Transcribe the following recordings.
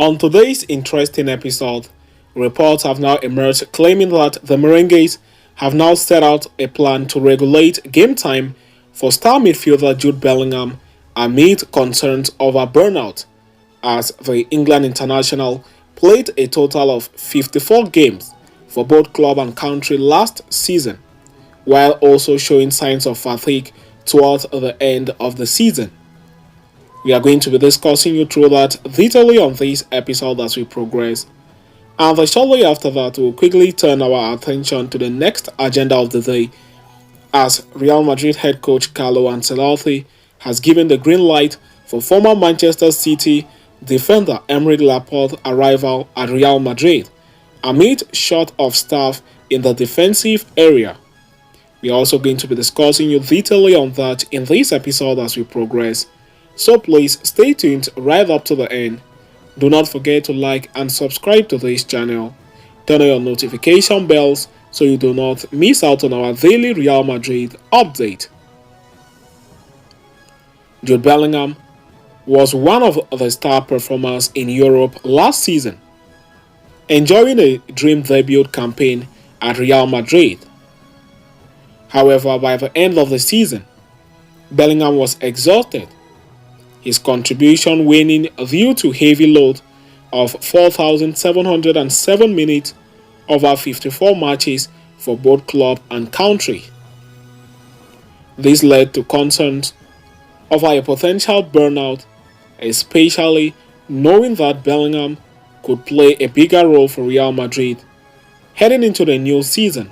On today's interesting episode, reports have now emerged claiming that the Merengues have now set out a plan to regulate game time for star midfielder Jude Bellingham amid concerns over burnout, as the England international played a total of 54 games for both club and country last season, while also showing signs of fatigue towards the end of the season. We are going to be discussing you through that detailedly on this episode as we progress. And shortly after that, we'll quickly turn our attention to the next agenda of the day, as Real Madrid head coach Carlo Ancelotti has given the green light for former Manchester City defender Aymeric Laporte arrival at Real Madrid, amid short of staff in the defensive area. We are also going to be discussing you detailedly on that in this episode as we progress. So please stay tuned right up to the end. Do not forget to like and subscribe to this channel. Turn on your notification bells so you do not miss out on our daily Real Madrid update. Jude Bellingham was one of the star performers in Europe last season, enjoying a dream debut campaign at Real Madrid. However, by the end of the season, Bellingham was exhausted, his contribution waning due to heavy load of 4,707 minutes over 54 matches for both club and country. This led to concerns over a potential burnout, especially knowing that Bellingham could play a bigger role for Real Madrid heading into the new season.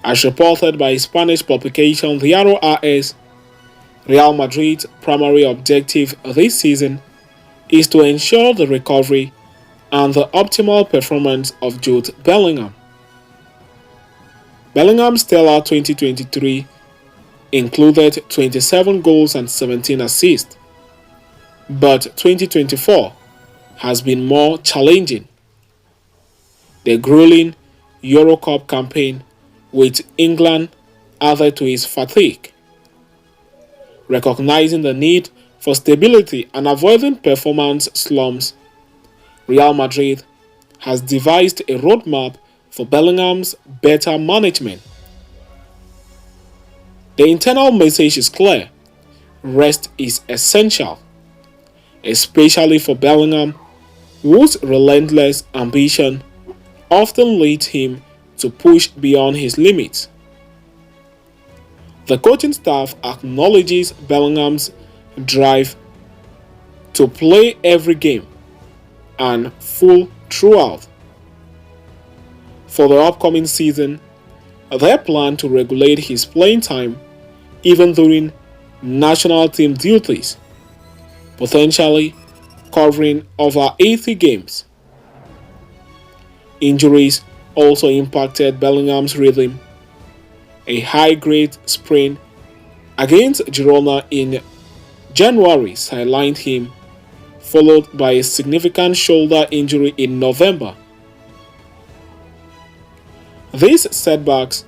As reported by Spanish publication Diario AS, Real Madrid's primary objective this season is to ensure the recovery and the optimal performance of Jude Bellingham. Bellingham's stellar 2023 included 27 goals and 17 assists, but 2024 has been more challenging. The grueling Euro Cup campaign with England added to his fatigue. Recognizing the need for stability and avoiding performance slumps, Real Madrid has devised a roadmap for Bellingham's better management. The internal message is clear: rest is essential, especially for Bellingham, whose relentless ambition often leads him to push beyond his limits. The coaching staff acknowledges Bellingham's drive to play every game and full throughout. For the upcoming season, they plan to regulate his playing time even during national team duties, potentially covering over 80 games. Injuries also impacted Bellingham's rhythm. A high-grade sprain against Girona in January sidelined him, followed by a significant shoulder injury in November. These setbacks,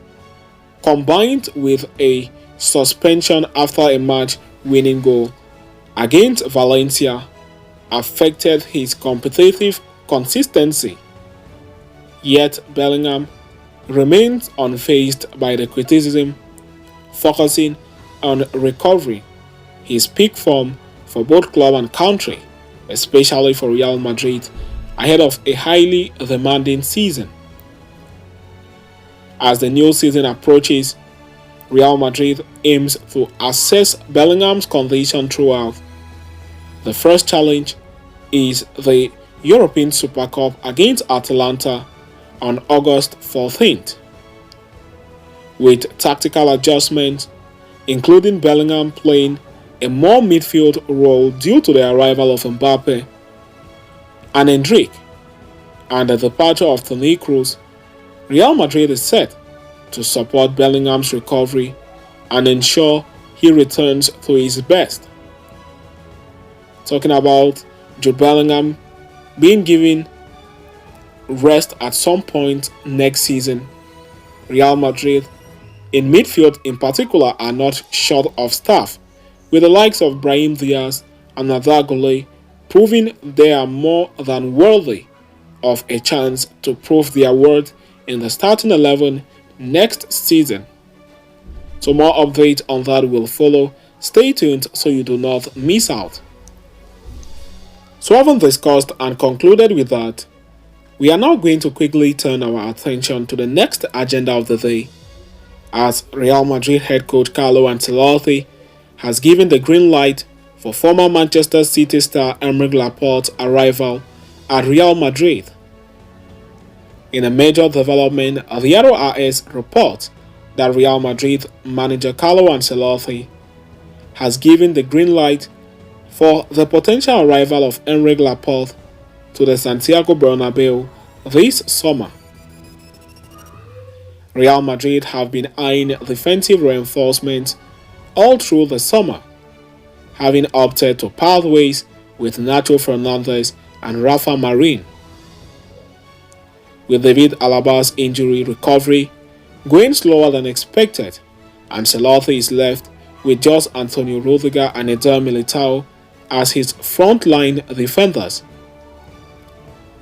combined with a suspension after a match-winning goal against Valencia, affected his competitive consistency. Yet Bellingham remains unfazed by the criticism, focusing on recovering his peak form for both club and country, especially for Real Madrid, ahead of a highly demanding season. As the new season approaches, Real Madrid aims to assess Bellingham's condition throughout. The first challenge is the European Super Cup against Atalanta on August 14th. With tactical adjustments, including Bellingham playing a more midfield role due to the arrival of Mbappe and Endrick, and the departure of Toni Kroos, Real Madrid is set to support Bellingham's recovery and ensure he returns to his best. Talking about Jude Bellingham being given rest at some point next season, Real Madrid, in midfield in particular, are not short of staff, with the likes of Brahim Diaz and Nadal Goulet proving they are more than worthy of a chance to prove their worth in the starting 11 next season. So more updates on that will follow. Stay tuned so you do not miss out. So having discussed and concluded with that, we are now going to quickly turn our attention to the next agenda of the day, as Real Madrid head coach Carlo Ancelotti has given the green light for former Manchester City star Aymeric Laporte's arrival at Real Madrid. In a major development, Diario AS reports that Real Madrid manager Carlo Ancelotti has given the green light for the potential arrival of Aymeric Laporte to the Santiago Bernabeu this summer. Real Madrid have been eyeing defensive reinforcements all through the summer, having opted to part ways with Nacho Fernandez and Rafa Marin. With David Alaba's injury recovery going slower than expected, Ancelotti is left with just Antonio Rudiger and Eder Militao as his frontline defenders.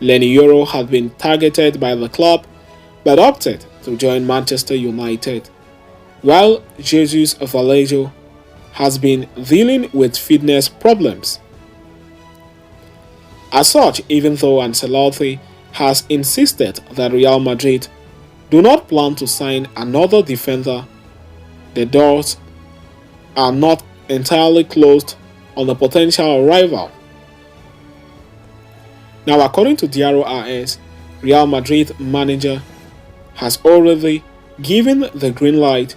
Lenny Yoro had been targeted by the club but opted to join Manchester United, while Jesus Vallejo has been dealing with fitness problems. As such, even though Ancelotti has insisted that Real Madrid do not plan to sign another defender, the doors are not entirely closed on the potential arrival. Now, according to Diario AS, Real Madrid manager has already given the green light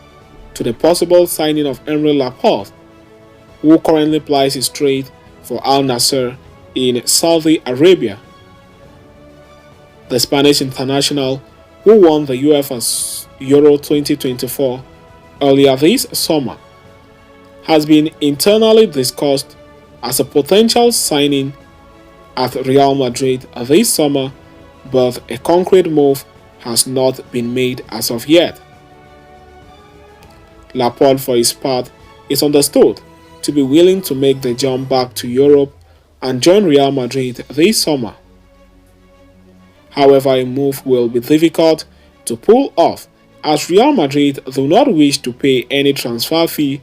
to the possible signing of Aymeric Laporte, who currently plies his trade for Al Nassr in Saudi Arabia. The Spanish international, who won the UEFA Euro 2024 earlier this summer, has been internally discussed as a potential signing at Real Madrid this summer, but a concrete move has not been made as of yet. Laporte, for his part, is understood to be willing to make the jump back to Europe and join Real Madrid this summer. However, a move will be difficult to pull off, as Real Madrid do not wish to pay any transfer fee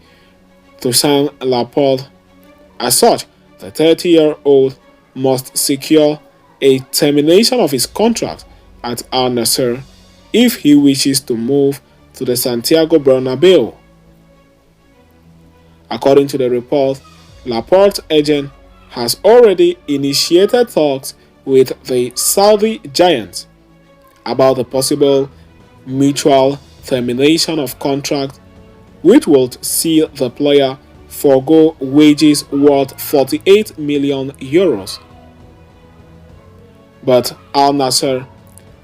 to sign Laporte. As such, the 30-year-old must secure a termination of his contract at Al Nassr if he wishes to move to the Santiago Bernabeu. According to the report, Laporte's agent has already initiated talks with the Saudi giants about the possible mutual termination of contract, which will see the player forgo wages worth 48 million euros. But Al Nassr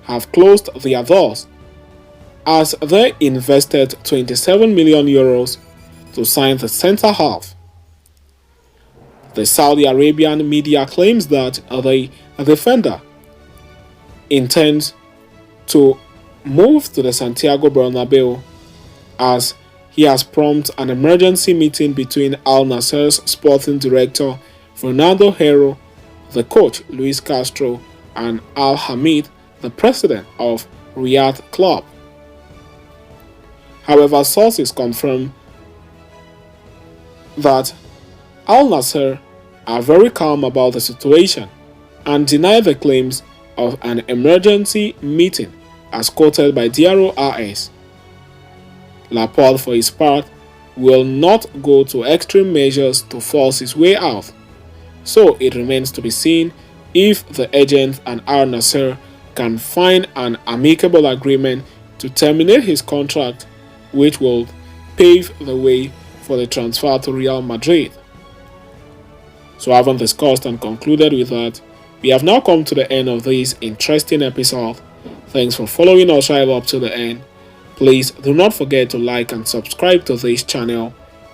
have closed their doors, as they invested 27 million euros to sign the centre half. The Saudi Arabian media claims that the defender intends to move to the Santiago Bernabeu, as he has prompted an emergency meeting between Al Nassr's sporting director Fernando Hierro, the coach Luis Castro, and Al Hamid, the president of Riyadh club. However, sources confirm that Al Nassr are very calm about the situation and deny the claims of an emergency meeting, as quoted by Diario AS. Laporte, for his part, will not go to extreme measures to force his way out, so it remains to be seen if the agent and Al Nassr can find an amicable agreement to terminate his contract, which will pave the way for the transfer to Real Madrid. So, having discussed and concluded with that, we have now come to the end of this interesting episode. Thanks for following us right up to the end. Please do not forget to like and subscribe to this channel.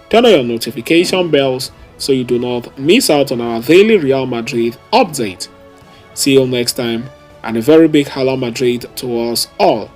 Turn on your notification bells so you do not miss out on our daily Real Madrid update. See you next time, and a very big Hala Madrid to us all.